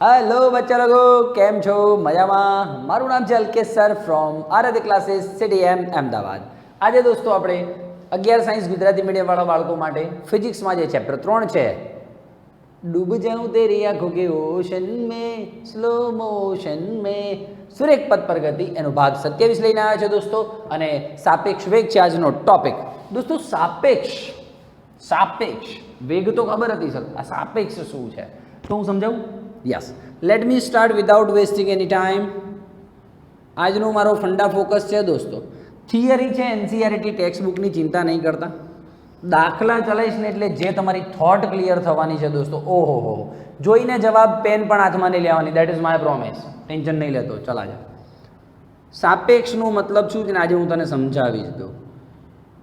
Hello बच्चा लोगों, કેમ છો? મજામાં? મારું નામ છે Alkesh sir from Aradhya classes CTM Ahmedabad. આજે દોસ્તો આપણે 11 સાયન્સ ગુજરાતી મીડિયમવાળા બાળકો માટે ફિઝિક્સમાં જે ચેપ્ટર 3 છે, डूब जाऊं तेरी आंखों के ओशन में स्लो मोशन में સુરેખ પથ પર ગતિ એનો ભાગ 27 લઈને આવ્યા છે દોસ્તો. અને સાપેક્ષ વેગ છે આજનો ટોપિક. દોસ્તો સાપેક્ષ વેગ તો ખબર હતી સર, આ સાપેક્ષ શું છે તો હું સમજાવું. Yes, let me start without wasting any time. આજનો મારો ફંડા ફોકસ છે દોસ્તો. થિયરી છે, એનસીઆરટી ટેક્સ્ટ બુકની ચિંતા નહીં કરતા. દાખલા ચલાવીશ ને એટલે જે તમારી થોટ ક્લિયર થવાની છે દોસ્તો, ઓહો હો, જોઈને જવાબ પેન પણ હાથમાં નહીં લેવાની. That is my promise. Tension નહીં લેતો. ચલા જા. સાપેક્ષનો મતલબ શું છે ને આજે હું તને સમજાવીશ દઉં.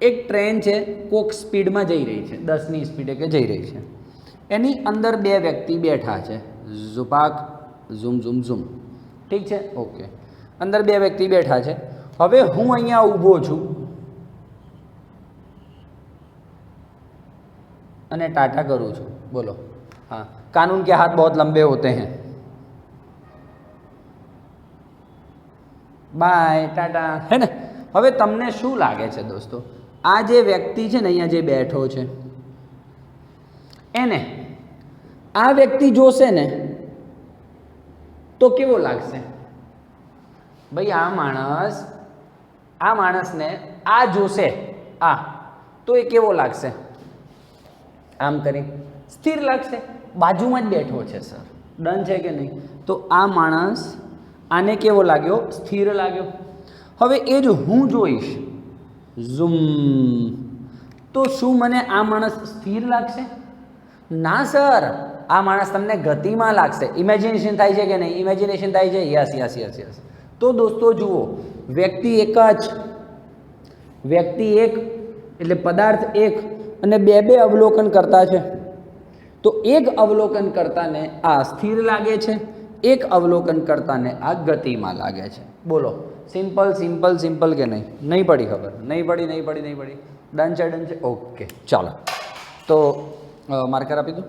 એક ટ્રેન છે, કોક સ્પીડમાં જઈ રહી છે, 10ની સ્પીડે કે જઈ રહી છે. એની અંદર બે વ્યક્તિ બેઠા છે, ઝુપાક ઝૂમ ઝૂમ ઝૂમ. ઠીક છે, ઓકે. અંદર બે વ્યક્તિ બેઠા છે. હવે હું અહીંયા ઊભો છું અને टाटा करूँ छू. बोलो. हाँ, कानून के हाथ बहुत लंबे होते हैं. बाय टाटा, है ने. હવે તમને શું લાગે છે દોસ્તો, આ જે વ્યક્તિ છે ને અહીંયા જે બેઠો છે એને આ વ્યક્તિ જોશે ને તો કેવો લાગશે? ભાઈ આ માણસને આ જોશે, આ તો એ કેવો લાગશે? આમ કરી સ્થિર લાગશે. બાજુમાં જ બેઠો છે સર, ડન છે કે નહીં? તો આ માણસ આને કેવો લાગ્યો? સ્થિર લાગ્યો. હવે એ જ હું જોઈશ ઝૂમ, તો શું મને આ માણસ સ્થિર લાગશે? ના સર, આ માણસ તમને ગતિમાં લાગશે. ઇમેજિનેશન થાય છે કે નહીં? ઇમેજિનેશન થાય છે. Yes yes yes yes. તો દોસ્તો જુઓ, વ્યક્તિ એક એટલે પદાર્થ એક અને બે અવલોકન કરતા છે. તો એક અવલોકન કરતાને આ સ્થિર લાગે છે, એક અવલોકન કરતાને આ ગતિમાં લાગે છે. બોલો, સિમ્પલ સિમ્પલ સિમ્પલ કે નહીં? નહીં પડી ખબર? નહીં પડી. ડન છે. ઓકે, ચાલો. તો માર્કર આપી દઉં.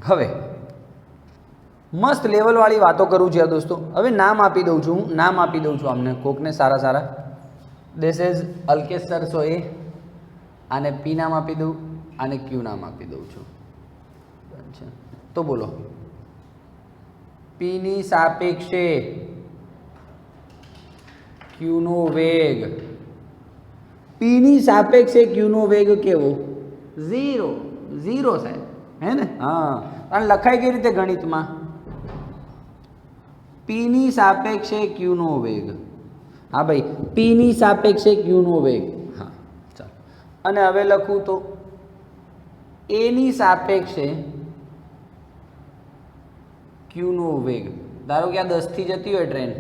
હવે મસ્ત લેવલવાળી વાતો કરું છું દોસ્તો. હવે નામ આપી દઉં છું અમને કોકને સારા. This is Alkesh sir. So એ આને પી નામ આપી દઉં, આને ક્યુ નામ આપી દઉં છું. તો બોલો, પીની સાપેક્ષે ક્યુનો વેગ. પીની સાપેક્ષે ક્યુનો વેગ કેવો? 0 સાહેબ, હે ને? હા. અને લખાય કઈ રીતે ગણિતમાં? પીની સાપેક્ષે ક્યુનો વેગ. હા ભાઈ, પીની સાપેક્ષે ક્યુનો વેગ. હા, ચાલો. અને હવે લખું તો એની સાપેક્ષે ક્યુનો વેગ. ધારો કે આ 10થી જતી હોય ટ્રેન,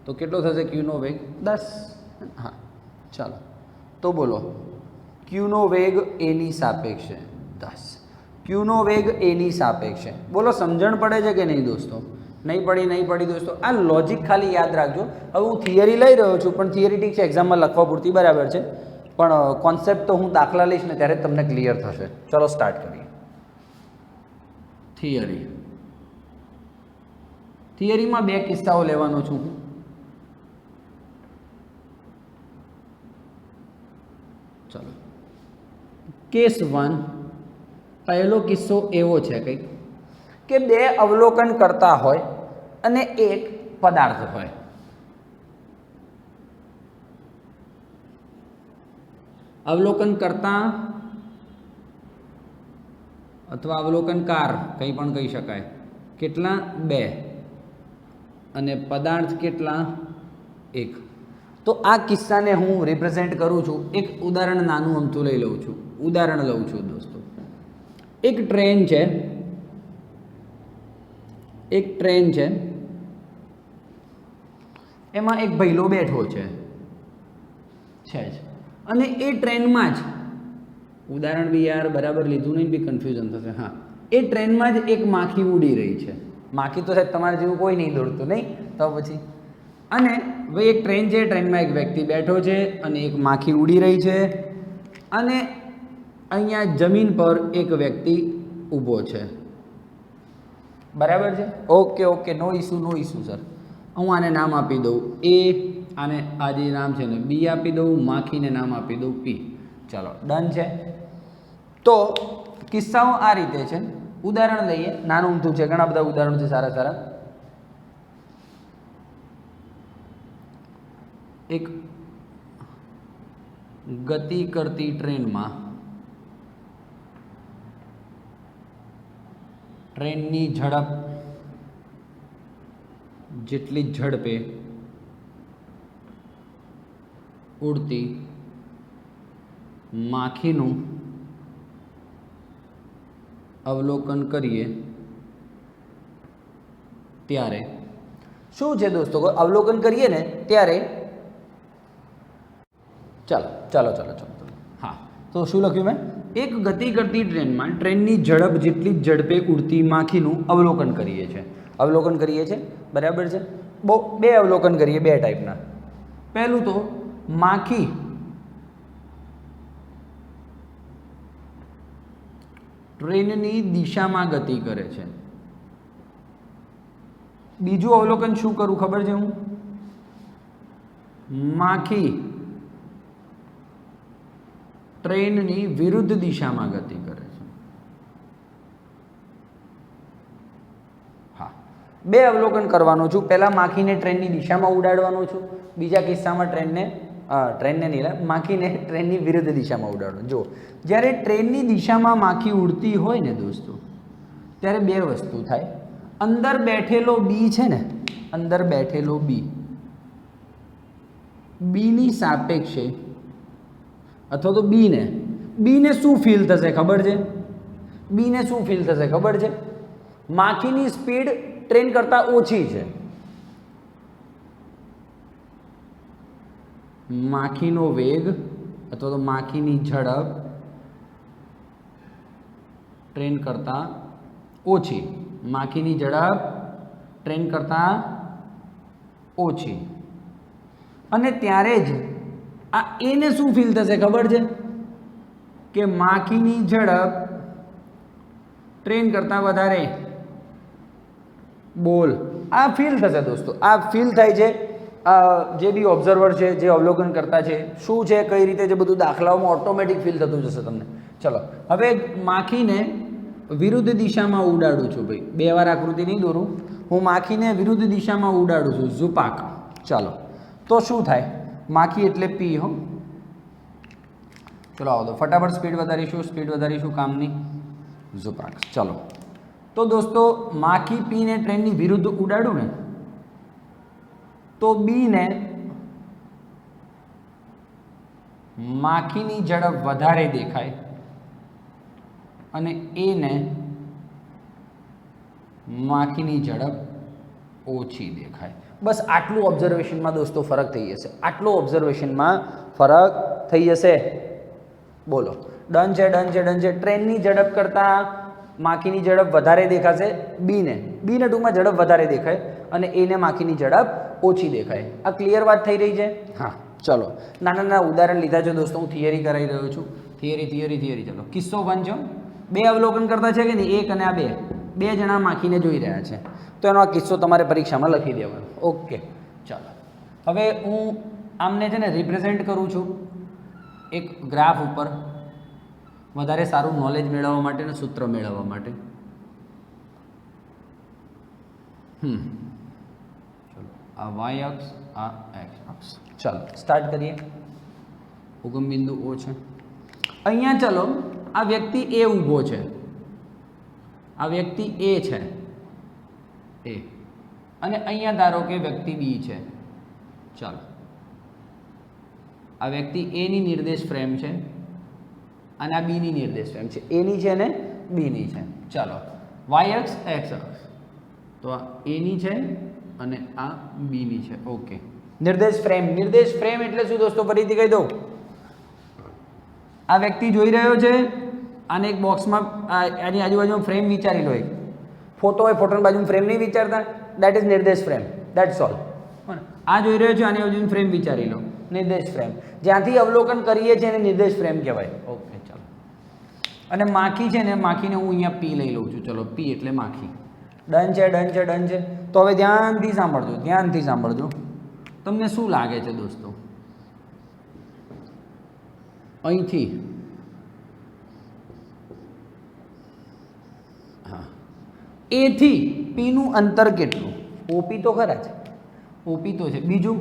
તો કેટલો થશે ક્યુનો વેગ? 10. હા, ચાલો. તો બોલો, ક્યુનો વેગ એની સાપેક્ષે 10. ક્યુનો વેગ એની સાપેક્ષે. બોલો, સમજણ પડે છે કે નહીં દોસ્તો? નહીં પડી દોસ્તો. આ લોજિક ખાલી યાદ રાખજો. હવે હું થિયરી લઈ રહ્યો છું, પણ થિયરી ઠીક છે, એક્ઝામમાં લખવા પૂરતી બરાબર છે, પણ કોન્સેપ્ટ તો હું દાખલા લઈશ ને ત્યારે તમને ક્લિયર થશે. ચલો સ્ટાર્ટ કરીએ. થિયરીમાં બે કિસ્સાઓ લેવાનો છું હું. ચલો, કેસ 1. પહેલો કિસ્સો એવો છે કંઈક કે બે અવલોકન કરતા હોય અને એક પદાર્થ હોય. અવલોકન કરતા અથવા અવલોકનકાર કંઈ પણ કહી શકાય. કેટલા? 2. અને પદાર્થ કેટલા? 1. તો આ કિસ્સાને હું રિપ્રેઝેન્ટ કરું છું. એક ઉદાહરણ નાનું અમથું લઉં છું દોસ્તો. એક ટ્રેન છે, એમાં એક ભઈલો બેઠો છે જ, અને એ ટ્રેનમાં જ, ઉદાહરણ બી યાર બરાબર લીધું નહીં, બી કન્ફ્યુઝન થશે. હા, એ ટ્રેનમાં જ એક માખી ઉડી રહી છે. માખી તો સાહેબ તમારે જેવું કોઈ નહીં દોડતું, નહીં તો પછી. અને ભાઈ એક ટ્રેન છે, ટ્રેનમાં એક વ્યક્તિ બેઠો છે અને એક માખી ઉડી રહી છે. અને અહીંયા જમીન પર એક વ્યક્તિ ઊભો છે. બરાબર છે? ઓકે ઓકે, નો ઇસ્યુ સર. હું આને નામ આપી દઉં એ, આને આ જે નામ છે ને બી આપી દઉં, માખીને નામ આપી દઉં પી. ચાલો ડન છે. તો કિસ્સાઓ આ રીતે છે. ઉદાહરણ લઈએ, નાનું ઊંધું છે, ઘણા બધા ઉદાહરણો છે સારા સારા. એક ગતિ કરતી ટ્રેનમાં ટ્રેનની ઝડપ જેટલી ઝડપે ઉડતી માખીનું અવલોકન કરીએ ત્યારે શું છે દોસ્તો? અવલોકન કરીએ ને ત્યારે ચાલો હા, તો શું લખ્યું મેં? એક ગતિ કરતી ટ્રેનમાં ટ્રેનની ઝડપ જેટલી ઝડપે ઉડતી માખીનું અવલોકન કરીએ છીએ. બરાબર છે? બે અવલોકન કરીએ, બે ટાઈપના. પહેલું તો માખી ટ્રેનની દિશામાં ગતિ કરે છે. બીજું અવલોકન શું કરું ખબર છે? હું માખી ટ્રેનની વિરુદ્ધ દિશામાં ગતિ કરે છે. હા, બે અવલોકન કરવાનો છું. પહેલા માખીને ટ્રેનની દિશામાં ઉડાડવાનો છું, બીજા કિસ્સામાં માખીને ટ્રેનની વિરુદ્ધ દિશામાં ઉડાડવાનું. જો જ્યારે ટ્રેનની દિશામાં માખી ઉડતી હોય ને દોસ્તો, ત્યારે બે વસ્તુ થાય. અંદર બેઠેલો બી છે ને, અંદર બેઠેલો બીની સાપેક્ષે અથવા તો બીને શું ફીલ થશે ખબર છે? માખીની સ્પીડ ટ્રેન કરતાં ઓછી છે. માખીનો વેગ અથવા તો માખીની ઝડપ ટ્રેન કરતાં ઓછી. અને ત્યારે જ આ એને શું ફીલ થશે ખબર છે? કે માખીની ઝડપ ટ્રેન કરતાં વધારે. બોલ, આ ફીલ થશે દોસ્તો. આ ફીલ થાય છે જે બી ઓબ્ઝર્વર છે, જે અવલોકન કરતા છે, શું છે, કઈ રીતે, જે બધું દાખલાઓમાં ઓટોમેટિક ફીલ થતું જશે તમને. ચલો હવે માખીને વિરુદ્ધ દિશામાં ઉડાડું છું. ભાઈ, બે વાર આકૃતિ નહીં દોરું. હું માખીને વિરુદ્ધ દિશામાં ઉડાડું છું, ઝુપાક. ચાલો, તો શું થાય? માખી એટલે પી. હો, ચલો આવો તો ફટાફટ સ્પીડ વધારીશું કામની. ઝુપાક. ચલો, તો દોસ્તો માખી પીને ટ્રેનની વિરુદ્ધ ઉડાડું ને, તો બીને માખીની ઝડપ વધારે દેખાય અને એને માખીની ઝડપ ઓછી દેખાય. બસ આટલું ઓબ્ઝર્વેશનમાં દોસ્તો ફરક થઈ જશે. બોલો, ડન છે. ટ્રેનની ઝડપ કરતાં માખીની ઝડપ વધારે દેખાશે બીને ટૂંકમાં ઝડપ વધારે દેખાય અને એને માખીની ઝડપ ઓછી દેખાય. આ ક્લિયર વાત થઈ રહી છે? હા, ચલો નાના ઉદાહરણ લીધા છે દોસ્તો. હું થિયરી કરાવી રહ્યો છું. થિયરી. ચલો, કિસ્સો 1 છે. બે અવલોકન કરતા છે કે નહીં? એક અને આ બે જણા માખીને જોઈ રહ્યા છે. તો એનો આ કિસ્સો તમારે પરીક્ષામાં લખી દેવાનો. ઓકે, ચાલો. હવે હું આમને છે ને રિપ્રેઝેન્ટ કરું છું એક ગ્રાફ ઉપર, વધારે સારું નોલેજ મેળવવા માટે ને સૂત્ર મેળવવા માટે. ચલો, આ વાય અક્ષ, આ એક્સ અક્ષ. ચાલો સ્ટાર્ટ કરીએ. ઉગમ બિંદુ ઓ છે અહીંયા. ચલો, આ વ્યક્તિ એ ઊભો છે, આ વ્યક્તિ એ છે અને અહીંયા ધારો કે વ્યક્તિ બી છે. ચાલો, આ વ્યક્તિ એની નિર્દેશ ફ્રેમ છે અને આ બીની નિર્દેશ ફ્રેમ છે. એની છે ને બીની છે. ચાલો, વાય અક્ષ એક્સ અક્ષ. તો આ એની છે અને આ બીની છે. ઓકે, નિર્દેશ ફ્રેમ એટલે શું દોસ્તો? ફરીથી કહી દઉં. આ વ્યક્તિ જોઈ રહ્યો છે, આને એક બોક્સમાં આની આજુબાજુમાં ફ્રેમ વિચારી લો. એક ફોટો હોય, ફોટોની બાજુમાં ફ્રેમ નહીં વિચારતા? દેટ ઇઝ નિર્દેશ ફ્રેમ. That's all. આ જોઈ રહ્યો છે, આની બાજુની ફ્રેમ વિચારી લો, નિર્દેશ ફ્રેમ. જ્યાંથી અવલોકન કરીએ છીએ એને નિર્દેશ ફ્રેમ કહેવાય. ઓકે, ચાલો. અને માખી છે ને, માખીને હું અહીંયા પી લઈ લઉં છું. ચલો, પી એટલે માખી. ડન છે, ડન છે, ડન છે. તો હવે ધ્યાનથી સાંભળજો, ધ્યાનથી સાંભળજો. તમને શું લાગે છે દોસ્તો, અહીંથી હા એથી પીનું અંતર કેટલું? ઓપી તો ખરા છે, ઓપી તો છે. બીજું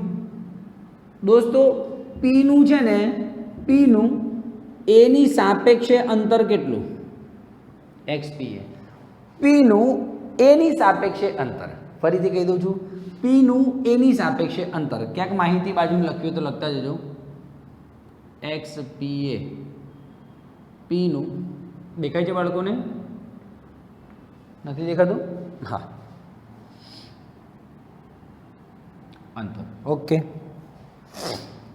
દોસ્તો પીનું છે ને, પીનું એની સાપેક્ષે અંતર કેટલું? XPA. પીનું એની સાપેક્ષે અંતર, ફરીથી કહી દઉં છું, પીનું એની સાપેક્ષે અંતર. ક્યાંક માહિતી બાજુમાં લખ્યું તો લખતા જજો. XPA પીનું દેખાય છે બાળકોને? નથી દેખાતું? હા, અંતર. ઓકે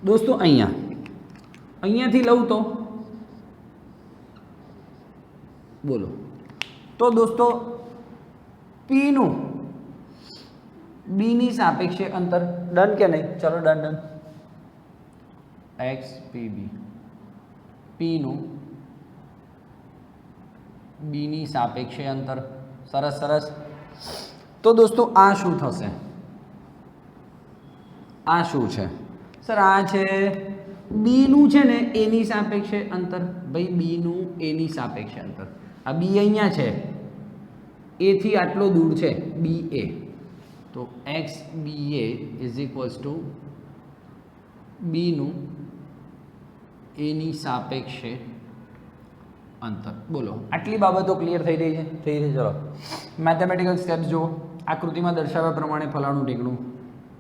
દોસ્તો, અહીંયાથી લઉં તો બોલો, તો દોસ્તો પીનું બીની સાપેક્ષે અંતર. ડન કે નહીં? ચલો ડન ડન. XPB પીનું બીની સાપેક્ષે અંતર. સરસ સરસ. તો દોસ્તો આ શું થશે? આ શું છે સર? આ છે બીનું છે ને એની સાપેક્ષે અંતર. ભાઈ બીનું એની સાપેક્ષે અંતર. આ બી અહીંયા છે, એથી આટલો દૂર છે BA. તો XBA ઇઝ ઇક્વલ્સ ટુ બીનું એની સાપેક્ષે અંતર. બોલો, આટલી બાબતો ક્લિયર થઈ રહી છે? થઈ રહી. ચલો મેથેમેટિકલ સ્ટેપ્સ જુઓ. આકૃતિમાં દર્શાવ્યા પ્રમાણે ફલાણું ઢીકણું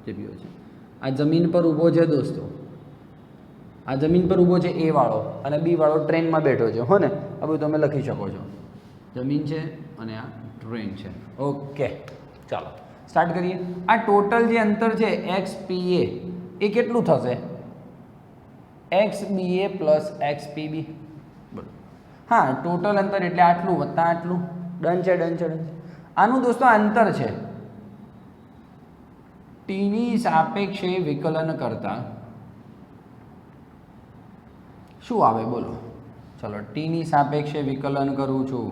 જે બી હોય છે. આ જમીન પર ઊભો છે દોસ્તો, આ જમીન પર ઊભો છે A વાળો, અને B વાળો ટ્રેનમાં બેઠો છે, હો ને? આ બધું તમે લખી શકો છો. જમીન છે અને આ ટ્રેન છે. ઓકે ચાલો સ્ટાર્ટ કરીએ. આ ટોટલ જે અંતર છે XPA એ કેટલું થશે? XBA plus XPB. બોલો. હા, ટોટલ અંતર એટલે આટલું વત્તા આટલું. ડન છે, ડન છે, ડન છે. આનું દોસ્તો અંતર છે ટીની સાપેક્ષે વિકલન કરતા શું આવે? બોલો. ચલો ટીની સાપેક્ષે વિકલન કરું છું.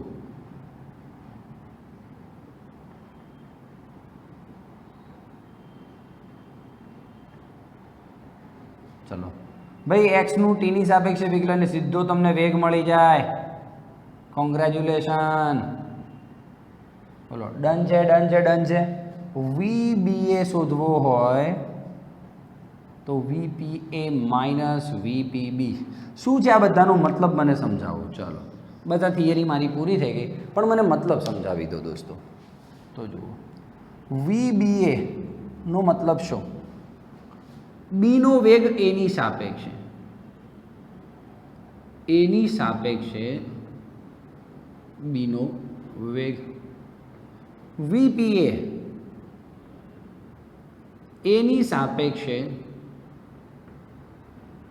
ચલો ભાઈ, એક્સનું ટીની સાપેક્ષે વિકલન સીધો તમને વેગ મળી જાય. કોંગ્રેચ્યુલેશન. બોલો ડન છે, ડન છે, ડન છે. VBA શોધવો હોય તો VPA માઇનસ VPB. શું છે આ બધાનો મતલબ મને સમજાવો. ચાલો, બધા થિયરી મારી પૂરી થઈ ગઈ, પણ મને મતલબ સમજાવી દો દોસ્તો. તો જુઓ, VBA નો મતલબ શું? બીનો વેગ એની સાપેક્ષે, એની સાપેક્ષે બીનો વેગ. VPA એની સાપેક્ષે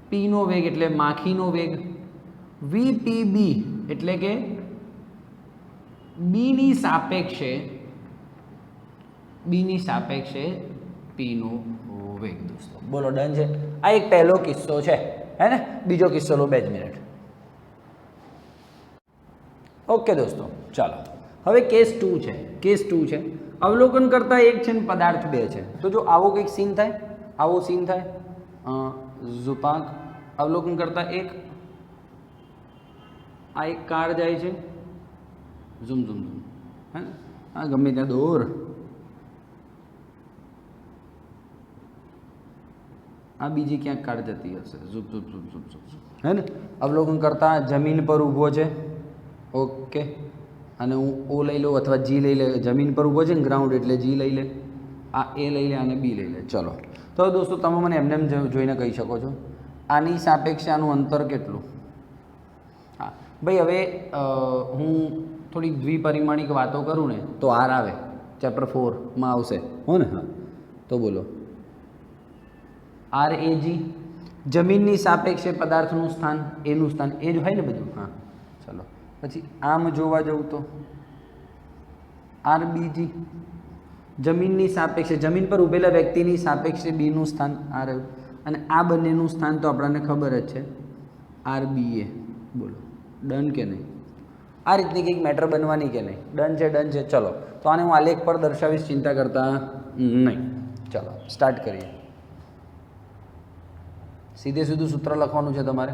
પીનો વેગ એટલે માખીનો વેગ. VPB એટલે કે બીની સાપેક્ષે પીનો વેગ. દોસ્તો બોલો ડન છે? આ એક પહેલો કિસ્સો છે, હે ને? બીજો કિસ્સો લો 2 મિનિટ. ઓકે દોસ્તો, ચાલો હવે કેસ 2 છે. કેસ 2 છે, અવલોકન કરતા 1 છે ને પદાર્થ 2 છે. તો જો આવો કંઈક સીન થાય, આવો સીન થાય, ઝુપાક અવલોકન કરતા 1, આ એક કાર જાય છે, ઝૂમ ઝૂમ ઝૂમ, હે ને? હા, ગમે ત્યાં દોર. આ બીજી ક્યાંક કાર જતી હશે, ઝૂપ ઝૂપ ઝૂપ ઝૂપ ઝૂપ, હે ને? અવલોકન કરતા જમીન પર ઊભો છે. ઓકે, અને હું O લઈ લઉં અથવા G લઈ લે. જમીન પર ઊભો છે ને, ગ્રાઉન્ડ એટલે G લઈ લે, આ A લઈ લે અને B લઈ લે. ચલો, તો દોસ્તો તમે મને એમને જોઈને કહી શકો છો આની સાપેક્ષે આનું અંતર કેટલું. હા ભાઈ, હવે હું થોડી દ્વિપરિમાણિક વાતો કરું ને તો R આવે, ચેપ્ટર 4માં આવશે, હો ને? હા, તો બોલો RAG જમીનની સાપેક્ષે પદાર્થનું સ્થાન, એનું સ્થાન એ જ હોય ને બધું. હા ચલો, પછી આમ જોવા જવું તો RBG જમીનની સાપેક્ષે, જમીન પર ઊભેલા વ્યક્તિની સાપેક્ષે બીનું સ્થાન આ રહ્યું, અને આ બંનેનું સ્થાન તો આપણને ખબર જ છે RBA. બોલો ડન કે નહીં? આ રીતની કંઈક મેટર બનવાની કે નહીં? ડન છે, ડન છે. ચલો તો આને હું આલેખ પર દર્શાવીશ, ચિંતા કરતા નહીં. ચલો સ્ટાર્ટ કરીએ. સીધે સીધું સૂત્ર લખવાનું છે તમારે.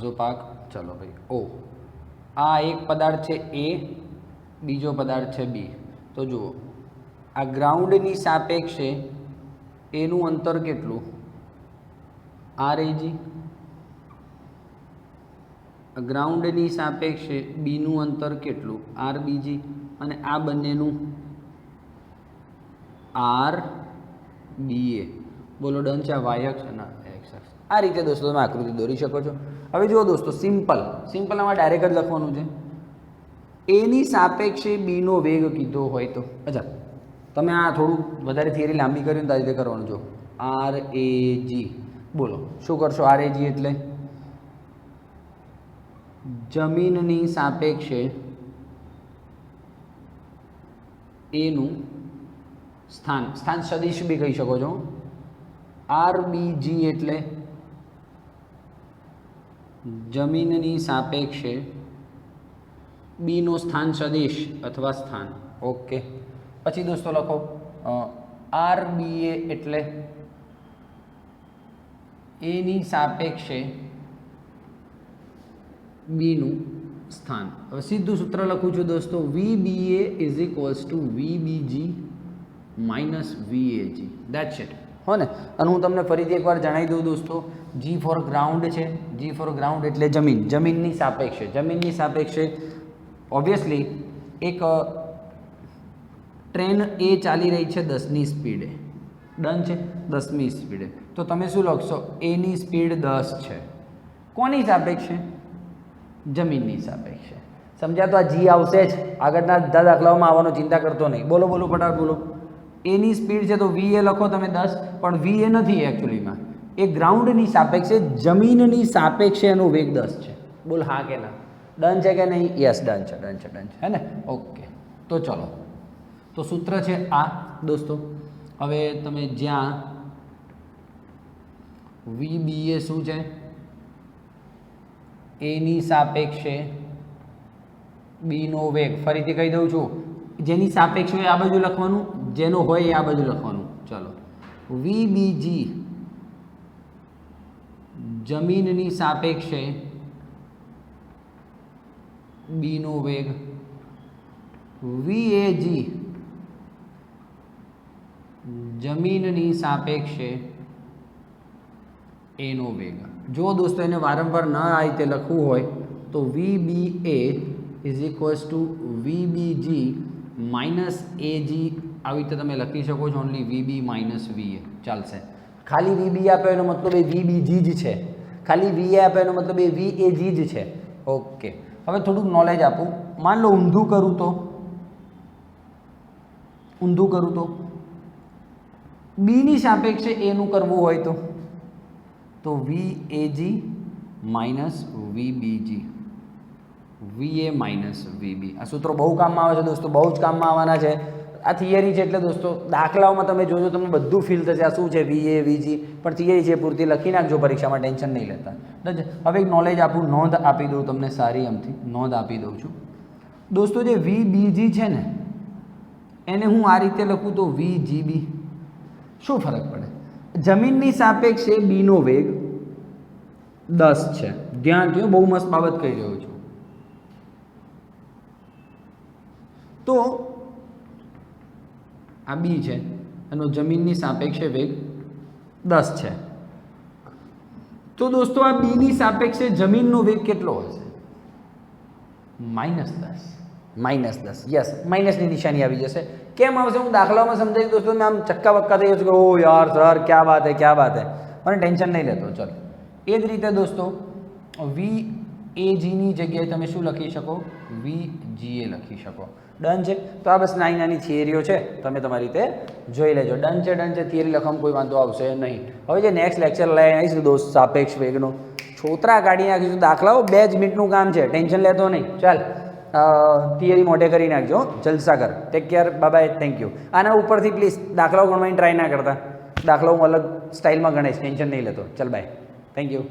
જો પાક, ચલો ભાઈ. ઓ, આ એક પદાર્થ છે એ, બીજો પદાર્થ છે બી. તો જુઓ, આ ગ્રાઉન્ડની સાપેક્ષે એનું અંતર કેટલું? RAG. ગ્રાઉન્ડની સાપેક્ષે બીનું અંતર કેટલું? RBG. અને આ બંનેનું RBA. બોલો ડન છે. આ વાય અક્ષ અને એક્સ અક્ષ. આ રીતે દોસ્તો તમે આકૃતિ દોરી શકો છો. હવે જુઓ દોસ્તો, સિમ્પલ આમાં ડાયરેક્ટ જ લખવાનું છે. એની સાપેક્ષે બીનો વેગ કીધો હોય તો, અચ્છા તમે આ થોડું વધારે થિયરી લાંબી કરી તો આ રીતે કરવાનું. જો RAG, બોલો શું કરશો? RAG એટલે જમીનની સાપેક્ષે એનું સ્થાન સદિશ બી કહી શકો છો. RBG એટલે જમીનની સાપેક્ષે બીનો સ્થાન સદિશ અથવા સ્થાન. ઓકે. પછી દોસ્તો લખો RBA એટલે એની સાપેક્ષે બીનું સ્થાન. હવે સીધું સૂત્ર લખું છું દોસ્તો, VBA is equals to VBG minus VAG. That's it. હો ને? અને હું તમને ફરીથી એકવાર જણાવી દઉં દોસ્તો, G ફોર ગ્રાઉન્ડ છે. G ફોર ગ્રાઉન્ડ એટલે જમીન, જમીનની સાપેક્ષે ઓબ્વિયસલી એક ટ્રેન એ ચાલી રહી છે 10ની સ્પીડે. ડન છે? 10મી સ્પીડે. તો તમે શું લખશો? એની સ્પીડ 10 છે. કોની સાપેક્ષે? જમીનની સાપેક્ષે. સમજ્યા? તો આ જી આવશે જ આગળના બધા દાખલાઓમાં આવવાનો, ચિંતા કરતો નહીં. બોલો ફટાફટ બોલો. એની સ્પીડ છે તો VA લખો તમે 10, પણ VA નથી એકચ્યુઅલીમાં. એ ગ્રાઉન્ડની સાપેક્ષે, જમીનની સાપેક્ષે એનો વેગ 10 છે. બોલ હા કે ના? ડન છે કે નહીં? યસ, ડન છે. હે ને? ઓકે. તો ચલો, તો સૂત્ર છે આ દોસ્તો. હવે તમે જ્યાં VBA શું છે? એની સાપેક્ષે બીનો વેગ. ફરીથી કહી દઉં છું, જેની સાપેક્ષ હોય આ બાજુ લખવાનું, જેનો હોય એ આ બાજુ લખવાનું. ચલો, VBG જમીનની સાપેક્ષે બીનો વેગ. VAG જમીનની સાપેક્ષે એનો વેગ. જો દોસ્તો એને વારંવાર ન આ રીતે લખવું હોય તો VBA is equals to VBG minus AG આવી રીતે તમે લખી શકો છો. ઓનલી VB માઇનસ VA ચાલશે. ખાલી VB આપ્યો એનો મતલબ એ VBG જ છે. ખાલી VA આપ્યો એનો મતલબ એ VAG જ છે. ઓકે. હવે થોડુંક નોલેજ આપું. માન લો ઊંધું કરું તો બીની સાપેક્ષે એનું કરવું હોય તો VAG minus VBG, VA minus VB. આ સૂત્રો બહુ કામમાં આવે છે દોસ્તો, બહુ જ કામમાં આવવાના છે. આ થિયરી છે એટલે દોસ્તો દાખલાઓમાં તમે જોજો, તમને બધું ફીલ થશે આ શું છે VA VG, પણ થિયરી છે પૂરતી લખી નાખજો પરીક્ષામાં, ટેન્શન નહીં લેતા. હવે એક નોલેજ આપું, નોંધ આપી દઉં તમને સારી, એમથી નોંધ આપી દઉં છું દોસ્તો. જે VBG છે ને એને હું આ રીતે લખું તો VGB. શું ફરક પડે? જમીનની સાપેક્ષે બીનો વેગ 10 છે. ધ્યાન દો, બહુ મસ્ત બાબત કહી રહ્યો છું. તો આ બી છે, એનો જમીનની સાપેક્ષે વેગ 10 છે. તો દોસ્તો આ બીની સાપેક્ષે જમીનનો વેગ કેટલો હશે? -10. યસ, માઇનસની નિશાની આવી જશે. કેમ આવશે? હું દાખલામાં સમજાવી દોસ્તો, મેં આમ ચક્કા બક્કા થઈ જશે કે ઓ યાર સર ક્યાં બાત હે. મને ટેન્શન નહીં લેતો. ચલો, એ જ રીતે દોસ્તો VAGની જગ્યાએ તમે શું લખી શકો? VGA લખી શકો. ડન છે? તો આ બસ નાની થિયરીઓ છે, તમે તમારી રીતે જોઈ લેજો. ડન છે. થિયરી લખવામાં કોઈ વાંધો આવશે નહીં. હવે જે નેક્સ્ટ લેક્ચર લઈ આવીશું દોસ્ત સાપેક્ષ વેગનો, છોતરા કાઢી નાખીશું. દાખલાઓ 2 જ મિનિટનું કામ છે, ટેન્શન લેતો નહીં. ચાલ, થિયરી મોઢે કરી નાખજો. જલસા કર. Take care, bye, thank you. આના ઉપરથી પ્લીઝ દાખલાઓ ગણવાની ટ્રાય ના કરતા. દાખલાઓ હું અલગ સ્ટાઇલમાં ગણીશ, ટેન્શન નહીં લેતો. ચાલ બાય, થેન્ક યુ.